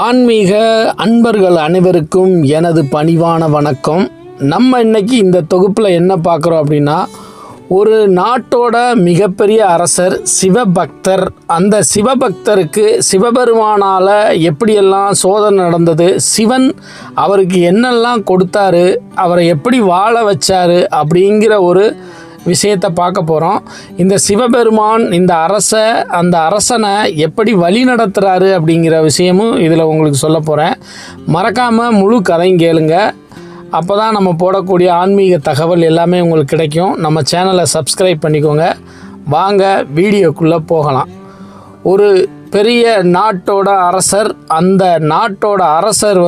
ஆன்மீக அன்பர்கள் அனைவருக்கும் எனது பணிவான வணக்கம். நம்ம இன்னைக்கு இந்த தொகுப்பில் என்ன பார்க்குறோம் அப்படின்னா, ஒரு நாட்டோட மிகப்பெரிய அரசர் சிவபக்தர். அந்த சிவபக்தருக்கு சிவபெருமானால் எப்படியெல்லாம் சோதனை நடந்தது, சிவன் அவருக்கு என்னெல்லாம் கொடுத்தாரு, அவரை எப்படி வாழ வச்சாரு அப்படிங்கிற ஒரு விஷயத்தை பார்க்க போகிறோம். இந்த சிவபெருமான் அந்த அரசனை எப்படி வழி நடத்துகிறாரு அப்படிங்கிற விஷயமும் இதில் உங்களுக்கு சொல்ல போகிறேன். மறக்காமல் முழு கதையும் கேளுங்க. அப்போ தான் நம்ம போடக்கூடிய ஆன்மீக தகவல் எல்லாமே உங்களுக்கு கிடைக்கும். நம்ம சேனலை சப்ஸ்கிரைப் பண்ணிக்கோங்க. வாங்க வீடியோக்குள்ளே போகலாம். ஒரு பெரிய நாட்டோட அரசர், அந்த நாட்டோட அரசர்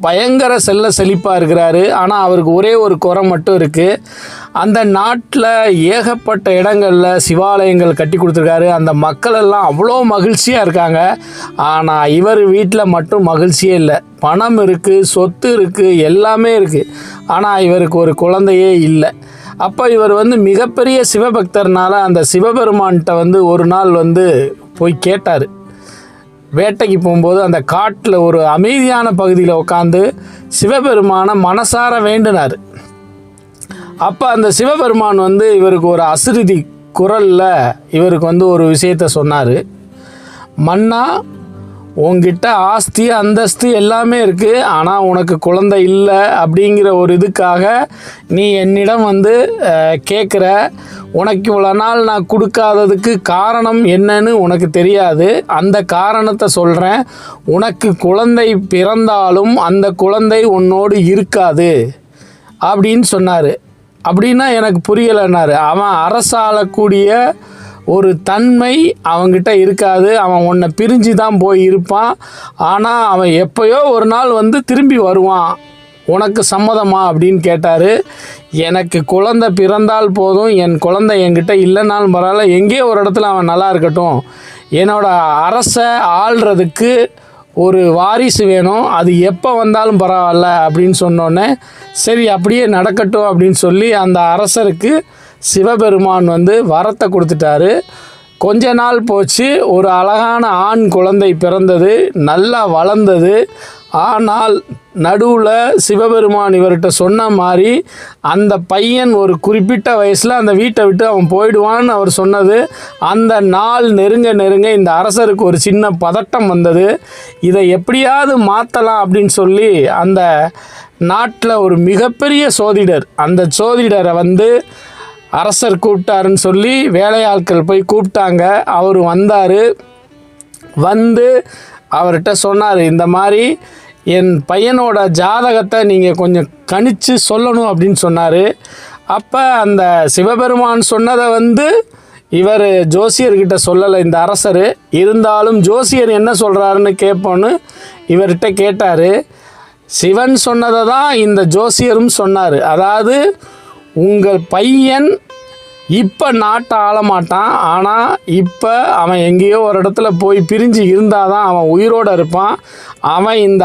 பயங்கர செழிப்பாக இருக்கிறாரு. ஆனால் அவருக்கு ஒரே ஒரு குறை மட்டும் இருக்குது. அந்த நாட்டில் ஏகப்பட்ட இடங்களில் சிவாலயங்கள் கட்டி கொடுத்துருக்காரு. அந்த மக்கள் எல்லாம் அவ்வளோ மகிழ்ச்சியாக இருக்காங்க. ஆனால் இவர் வீட்டில் மட்டும் மகிழ்ச்சியே இல்லை. பணம் இருக்குது, சொத்து இருக்குது, எல்லாமே இருக்குது. ஆனால் இவருக்கு ஒரு குழந்தையே இல்லை. அப்போ இவர் மிகப்பெரிய சிவபக்தர்னால அந்த சிவபெருமான்கிட்ட ஒரு நாள் போய் கேட்டார். வேட்டைக்கு போகும்போது அந்த காட்டில் ஒரு அமைதியான பகுதியில் உட்காந்து சிவபெருமானை மனசார வேண்டினார். அப்போ அந்த சிவபெருமான் இவருக்கு ஒரு அசிரிதி குரலில் இவருக்கு ஒரு விஷயத்த சொன்னார். மன்னா, உங்ககிட்ட ஆஸ்தி அந்தஸ்து எல்லாமே இருக்குது, ஆனால் உனக்கு குழந்தை இல்லை அப்படிங்கிற ஒரு இதுக்காக நீ என்னிடம் கேட்குற. உனக்கு இவ்வளோ நாள் நான் கொடுக்காததுக்கு காரணம் என்னன்னு உனக்கு தெரியாது. அந்த காரணத்தை சொல்கிறேன். உனக்கு குழந்தை பிறந்தாலும் அந்த குழந்தை உன்னோடு இருக்காது அப்படின்னு சொன்னார். அப்படின்னா எனக்கு புரியலைன்னாரு. அவன் அரசாளக்கூடிய ஒரு தன்மை அவங்கிட்ட இருக்காது. அவன் உன்னை பிரிஞ்சு தான் போய் இருப்பான். ஆனால் அவன் எப்போயோ ஒரு நாள் திரும்பி வருவான். உனக்கு சம்மதமா அப்படின்னு கேட்டார். எனக்கு குழந்தை பிறந்தால் போதும், என் குழந்தை என்கிட்ட இல்லைனாலும் பரவாயில்ல, எங்கேயோ ஒரு இடத்துல அவன் நல்லா இருக்கட்டும். என்னோடய அரசை ஆள்றதுக்கு ஒரு வாரிசு வேணும், அது எப்போ வந்தாலும் பரவாயில்ல அப்படின்னு சொன்னோன்னே, சரி அப்படியே நடக்கட்டும் அப்படின்னு சொல்லி அந்த அரசருக்கு சிவபெருமான் வரத்தை கொடுத்துட்டாரு. கொஞ்ச நாள் போச்சு, ஒரு அழகான ஆண் குழந்தை பிறந்தது, நல்லா வளர்ந்தது. ஆனால் நடுவில் சிவபெருமான் இவர்கிட்ட சொன்ன மாதிரி அந்த பையன் ஒரு குறிப்பிட்ட வயசில் அந்த வீட்டை விட்டு அவன் போயிடுவான்னு அவர் சொன்னது. அந்த நாள் நெருங்க இந்த அரசருக்கு ஒரு சின்ன பதட்டம் வந்தது. இதை எப்படியாவது மாற்றலாம் அப்படின்னு சொல்லி அந்த நாட்டில் ஒரு மிகப்பெரிய சோதிடர், அந்த சோதிடரை அரசர் கூப்பிட்டாருன்னு சொல்லி வேலையாட்கள் போய் கூப்பிட்டாங்க. அவர் வந்தார். அவர்கிட்ட சொன்னார், இந்த மாதிரி என் பையனோட ஜாதகத்தை நீங்கள் கொஞ்சம் கணிச்சு சொல்லணும் அப்படின்னு சொன்னார். அப்போ அந்த சிவபெருமான் சொன்னதை இவர் ஜோசியர்கிட்ட சொல்லலை இந்த அரசர். இருந்தாலும் ஜோசியர் என்ன சொல்கிறாருன்னு கேட்போன்னு இவர்கிட்ட கேட்டார். சிவன் சொன்னதை தான் இந்த ஜோசியரும் சொன்னார். அதாவது, உங்கள் பையன் இப்போ நாட்டை ஆளமாட்டான், ஆனால் இப்போ அவன் எங்கேயோ ஒரு இடத்துல போய் பிரிஞ்சு இருந்தால் தான் அவன் உயிரோடு இருப்பான். அவன் இந்த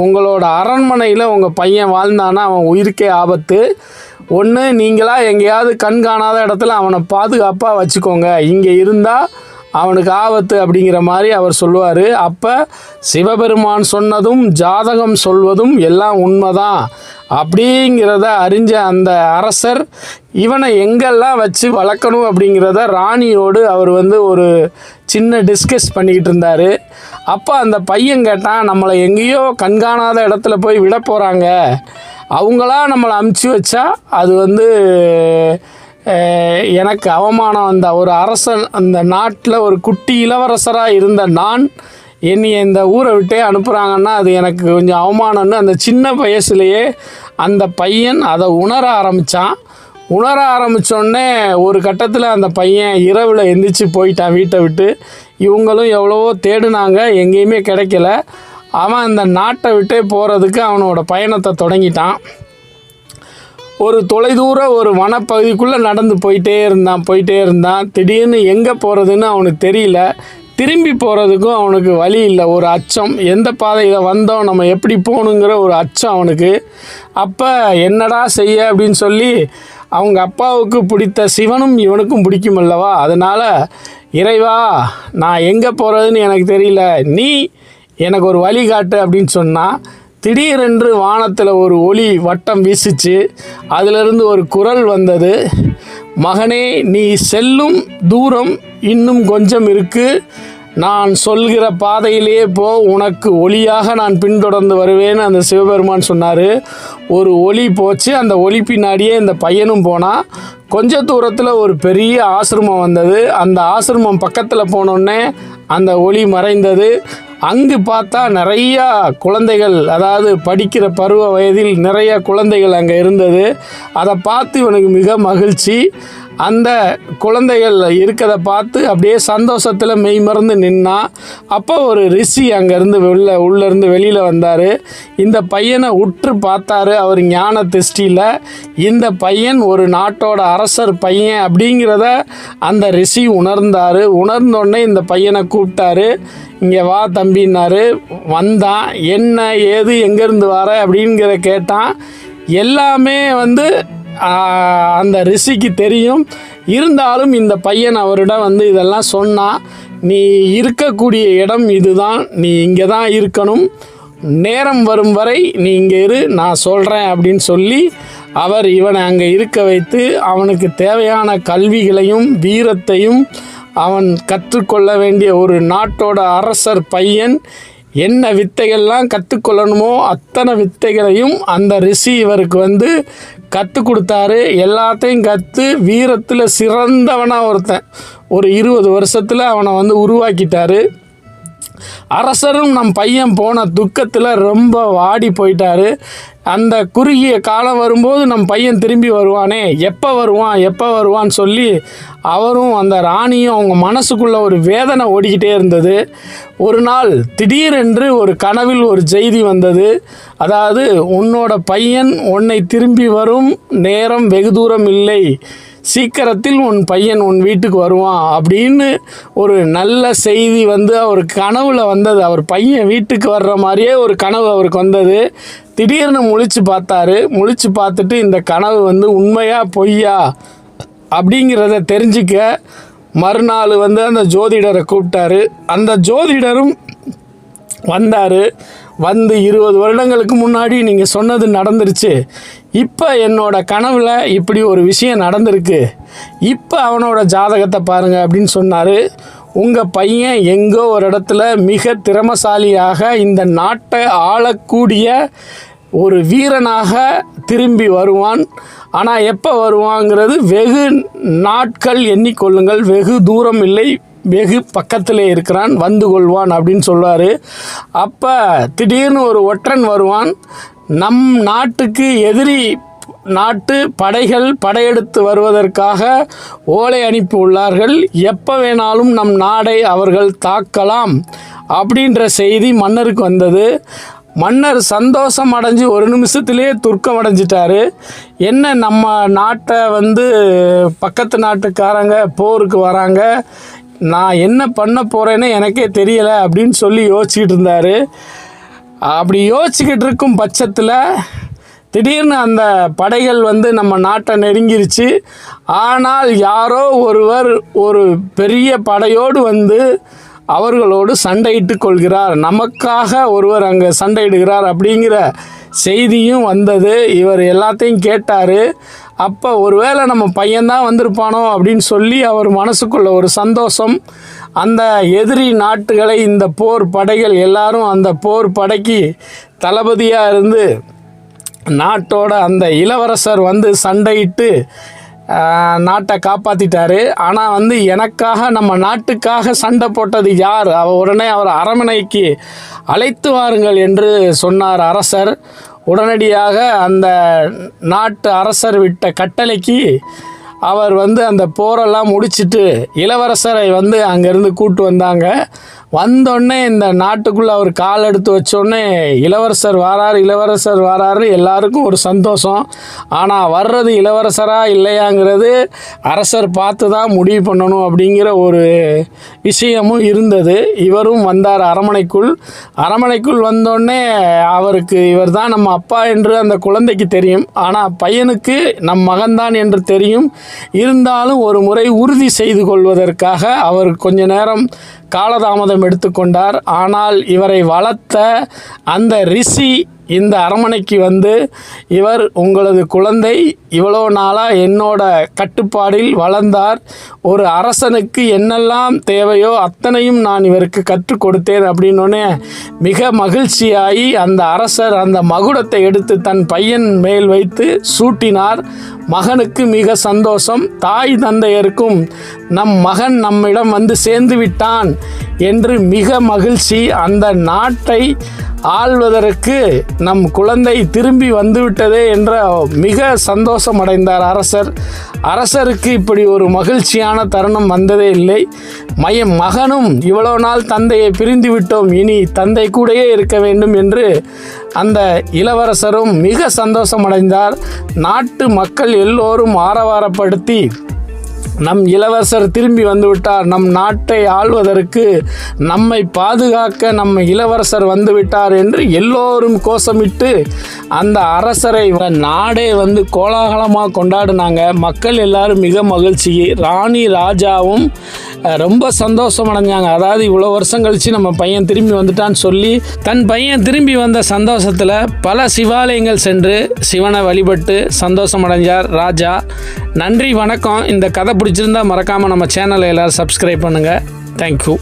உங்களோட அரண்மனையில் உங்கள் பையன் வாழ்ந்தானா அவன் உயிருக்கே ஆபத்து. ஒன்று, நீங்களாக எங்கேயாவது கண்காணாத இடத்துல அவனை பாதுகாப்பாக வச்சுக்கோங்க, இங்கே இருந்தால் அவனுக்கு ஆபத்து அப்படிங்கிற மாதிரி அவர் சொல்லுவார். அப்போ சிவபெருமான் சொன்னதும் ஜாதகம் சொல்வதும் எல்லாம் உண்மைதான் அப்படிங்கிறத அறிஞ்ச அந்த அரசர் இவனை எங்கெல்லாம் வச்சு வளர்க்கணும் அப்படிங்கிறத ராணியோடு அவர் ஒரு சின்ன டிஸ்கஸ் பண்ணிக்கிட்டு இருந்தார். அப்போ அந்த பையன் கேட்டான், நம்மளை எங்கேயோ கண்காணாத இடத்துல போய் விட போகிறாங்க, அவங்களா நம்மளை அமுச்சு வச்சா அது எனக்கு அவமானம். அந்த ஒரு அரசன், அந்த நாட்டில் ஒரு குட்டி இளவரசராக இருந்த நான் என்னை இந்த ஊரை விட்டே அனுப்புகிறாங்கன்னா அது எனக்கு கொஞ்சம் அவமானம்னு அந்த சின்ன வயசுலேயே அந்த பையன் அதை உணர ஆரம்பித்தோடனே ஒரு கட்டத்தில் அந்த பையன் இரவில் எந்திரிச்சு போயிட்டான் வீட்டை விட்டு. இவங்களும் எவ்வளவோ தேடினாங்க, எங்கேயுமே கிடைக்கல. அவன் அந்த நாட்டை விட்டே போகிறதுக்கு அவனோட பயணத்தை தொடங்கிட்டான். ஒரு தொலைதூர ஒரு வனப்பகுதிக்குள்ளே நடந்து போயிட்டே இருந்தான். திடீர்னு எங்கே போகிறதுன்னு அவனுக்கு தெரியல. திரும்பி போகிறதுக்கும் அவனுக்கு வழி இல்லை. ஒரு அச்சம், எந்த பாதையில் வந்தோம், நம்ம எப்படி போகணுங்கிற ஒரு அச்சம் அவனுக்கு. அப்போ என்னடா செய்ய அப்படின்னு சொல்லி அவங்க அப்பாவுக்கு பிடித்த சிவனும் இவனுக்கும் பிடிக்கும் அல்லவா, அதனால் இறைவா நான் எங்கே போகிறதுன்னு எனக்கு தெரியல, நீ எனக்கு ஒரு வழிகாட்டு அப்படின்னு சொன்னால், திடீரென்று வானத்தில் ஒரு ஒளி வட்டம் வீசிச்சு. அதிலிருந்து ஒரு குரல் வந்தது, மகனே நீ செல்லும் தூரம் இன்னும் கொஞ்சம் இருக்குது, நான் சொல்கிற பாதையிலேயே போ, உனக்கு ஒளியாக நான் பின்தொடர்ந்து வருவேன்னு அந்த சிவபெருமான் சொன்னார். ஒரு ஒளி போச்சு, அந்த ஒளி பின்னாடியே இந்த பையனும் போனான். கொஞ்ச தூரத்தில் ஒரு பெரிய ஆசிரமம் வந்தது. அந்த ஆசிரமம் பக்கத்தில் போனோடனே அந்த ஒளி மறைந்தது. அங்கு பார்த்தா நிறையா குழந்தைகள், அதாவது படிக்கிற பருவ வயதில் நிறைய குழந்தைகள் அங்கே இருந்தது. அதை பார்த்து இவனுக்கு மிக மகிழ்ச்சி. அந்த குழந்தைகள் இருக்கிறத பார்த்து அப்படியே சந்தோஷத்தில் மெய்மறந்து நின்னா. அப்போ ஒரு ரிஷி அங்கேருந்து உள்ளேருந்து வெளியில் வந்தார். இந்த பையனை உற்று பார்த்தாரு. அவர் ஞான திருஷ்டியில் இந்த பையன் ஒரு நாட்டோட அரசர் பையன் அப்படிங்கிறத அந்த ரிஷி உணர்ந்தார். உணர்ந்தோடனே இந்த பையனை கூப்பிட்டாரு, இங்கே வா தம்பின்னாரு. வந்தான். என்ன ஏது எங்கேருந்து வர அப்படிங்கிற கேட்டான். எல்லாமே அந்த ரிஷிக்கு தெரியும். இருந்தாலும் இந்த பையன் அவரிடம் இதெல்லாம் சொன்னான். நீ இருக்கக்கூடிய இடம் இதுதான், நீ இங்கே தான் இருக்கணும், நேரம் வரும் வரை நீ இங்கே இரு, நான் சொல்கிறேன் அப்படின்னு சொல்லி அவர் இவனை அங்கே இருக்க வைத்து அவனுக்கு தேவையான கல்விகளையும் வீரத்தையும் அவன் கற்றுக்கொள்ள வேண்டிய ஒரு நாட்டோட அரசர் பையன் என்ன வித்தைகள்லாம் கற்றுக்கொள்ளணுமோ அத்தனை வித்தைகளையும் அந்த ரிஷி இவருக்கு கற்றுக் கொடுத்தாரு. எல்லாத்தையும் கற்று வீரத்தில் சிறந்தவனாக ஒருத்தன் ஒரு 20 வருஷத்தில் அவனை உருவாக்கிட்டாரு. அரசரும் நம் பையன் போன துக்கத்தில் ரொம்ப வாடி போயிட்டாரு. அந்த குறுகிய காலம் வரும்போது நம் பையன் திரும்பி வருவானே, எப்போ வருவான்னு சொல்லி அவரும் அந்த ராணியும் அவங்க மனசுக்குள்ளே ஒரு வேதனை ஓடிக்கிட்டே இருந்தது. ஒரு நாள் திடீரென்று ஒரு கனவில் ஒரு செய்தி வந்தது. அதாவது, உன்னோட பையன் உன்னை திரும்பி வரும் நேரம் வெகு தூரம் இல்லை, சீக்கிரத்தில் உன் பையன் உன் வீட்டுக்கு வருவான் அப்படின்னு ஒரு நல்ல செய்தி அவர் கனவுல வந்தது. அவர் பையன் வீட்டுக்கு வர்ற மாதிரியே ஒரு கனவு அவருக்கு வந்தது. திடீர்னு முழிச்சு பார்த்தாரு. முழிச்சு பார்த்துட்டு இந்த கனவு உண்மையா பொய்யா அப்படிங்கிறத தெரிஞ்சிக்க மறுநாள் அந்த ஜோதிடரை கூப்பிட்டாரு. அந்த ஜோதிடரும் வந்தார். 20 வருடங்களுக்கு முன்னாடி நீங்கள் சொன்னது நடந்துருச்சு, இப்போ என்னோட கனவில் இப்படி ஒரு விஷயம் நடந்திருக்கு, இப்போ அவனோட ஜாதகத்தை பாருங்கள் அப்படின்னு சொன்னார். உங்கள் பையன் எங்கோ ஒரு இடத்துல மிக திறமசாலியாக இந்த நாட்டை ஆளக்கூடிய ஒரு வீரனாக திரும்பி வருவான். ஆனால் எப்போ வருவாங்கிறது வெகு நாட்கள் எண்ணிக்கொள்ளுங்கள், வெகு தூரம் இல்லை, வெகு பக்கத்திலே இருக்கிறான், வந்து கொள்வான் அப்படின்னு சொல்லுவார். அப்போ திடீர்னு ஒரு ஒற்றன் வருவான். நம் நாட்டுக்கு எதிரி நாட்டு படைகள் படையெடுத்து வருவதற்காக ஓலை அனுப்பி உள்ளார்கள், எப்போ வேணாலும் நம் நாடை அவர்கள் தாக்கலாம் அப்படின்ற செய்தி மன்னருக்கு வந்தது. மன்னர் சந்தோஷம் அடைஞ்சு ஒரு நிமிஷத்துலேயே துர்க்கம் அடைஞ்சிட்டாரு. என்ன நம்ம நாட்டை பக்கத்து நாட்டுக்காரங்க போருக்கு வராங்க, நான் என்ன பண்ண போகிறேன்னு எனக்கே தெரியலை அப்படின்னு சொல்லி யோசிச்சுக்கிட்டு இருந்தார். அப்படி யோசிச்சுக்கிட்டு இருக்கும் பட்சத்தில் திடீர்னு அந்த படைகள் நம்ம நாட்டை நெருங்கிருச்சு. ஆனால் யாரோ ஒருவர் ஒரு பெரிய படையோடு அவர்களோடு சண்டையிட்டு கொள்கிறார், நமக்காக ஒருவர் அங்கே சண்டையிடுகிறார் அப்படிங்கிற செய்தியும் வந்தது. இவர் எல்லாத்தையும் கேட்டார். அப்போ ஒருவேளை நம்ம பையன்தான் வந்திருப்பானோ அப்படின்னு சொல்லி அவர் மனசுக்குள்ள ஒரு சந்தோஷம். அந்த எதிரி நாட்டுகளை இந்த போர் படைகள் எல்லாரும் அந்த போர் படைக்கு தளபதியாக இருந்து நாட்டோட அந்த இளவரசர் சண்டையிட்டு நாட்டை காப்பாற்றிட்டாரு. ஆனால் எனக்காக நம்ம நாட்டுக்காக சண்டை போட்டது யார்? உடனே அவர் அரண்மனைக்கு அழைத்து வாருங்கள் என்று சொன்னார் அரசர். உடனடியாக அந்த நாட்டு அரசர் விட்ட கட்டளைக்கு அவர் அந்த போரெல்லாம் முடிச்சுட்டு இளவரசரை அங்கேருந்து கூட்டு வந்தாங்க. வந்தோடனே இந்த நாட்டுக்குள்ளே அவர் கால் எடுத்து வச்சோடனே இளவரசர் வாராரு எல்லாருக்கும் ஒரு சந்தோஷம். ஆனால் வர்றது இளவரசராக இல்லையாங்கிறது அரசர் பார்த்து தான் முடிவு பண்ணணும் அப்படிங்கிற ஒரு விஷயமும் இருந்தது. இவரும் வந்தார் அரண்மனைக்குள் வந்தோடனே அவருக்கு இவர் தான் நம்ம அப்பா என்று அந்த குழந்தைக்கு தெரியும். ஆனால் பையனுக்கு நம் மகன்தான் என்று தெரியும். இருந்தாலும் ஒரு முறை உறுதி செய்து கொள்வதற்காக அவர் கொஞ்ச நேரம் காலதாமதம் எடுத்துக்கொண்டார். ஆனால் இவரை வளர்த்த அந்த ரிஷி இந்த அரண்மனைக்கு வந்து, இவர் உங்களது குழந்தை இவ்வளோ நாளாக என்னோட கட்டுப்பாடில் வளர்ந்தார், ஒரு அரசனுக்கு என்னெல்லாம் தேவையோ அத்தனையும் நான் இவருக்கு கற்றுக் கொடுத்தேன் அப்படின்னோடனே மிக மகிழ்ச்சியாகி அந்த அரசர் அந்த மகுடத்தை எடுத்து தன் பையன் மேல் வைத்து சூட்டினார். மகனுக்கு மிக சந்தோஷம். தாய் தந்தையருக்கும் நம் மகன் நம்மிடம் வந்து சேர்ந்து விட்டான் என்று மிக மகிழ்ச்சி. அந்த நாட்டை ஆள்வதற்கு நம் குழந்தை திரும்பி வந்துவிட்டதே என்ற மிக சந்தோஷம் அடைந்தார் அரசர். அரசருக்கு இப்படி ஒரு மகிழ்ச்சியான தருணம் வந்ததே இல்லை. மகனும் இவ்வளோ நாள் தந்தையை பிரிந்து விட்டோம், இனி தந்தை கூடயே இருக்க வேண்டும் என்று அந்த இளவரசரும் மிக சந்தோஷம் அடைந்தார். நாட்டு மக்கள் எல்லோரும் ஆரவாரப்படுத்தி, நம் இளவரசர் திரும்பி வந்துவிட்டார், நம் நாட்டை ஆள்வதற்கு நம்மை பாதுகாக்க நம்ம இளவரசர் வந்துவிட்டார் என்று எல்லோரும் கோஷமிட்டு அந்த அரசரை நாடே வந்து கோலாகலமாக கொண்டாடினாங்க. மக்கள் எல்லாரும் மிக மகிழ்ச்சி. ராணி ராஜாவும் ரொம்ப சந்தோஷம் அடைஞ்சாங்க. அதாவது இவ்வளோ வருஷம் கழித்து நம்ம பையன் திரும்பி வந்துட்டான்னு சொல்லி தன் பையன் திரும்பி வந்த சந்தோஷத்தில் பல சிவாலயங்கள் சென்று சிவனை வழிபட்டு சந்தோஷம் அடைஞ்சார் ராஜா. நன்றி, வணக்கம். இந்த கதை பிடிச்சிருந்தா மறக்காமல் நம்ம சேனலை எல்லோரும் சப்ஸ்கிரைப் பண்ணுங்கள். தேங்க்யூ.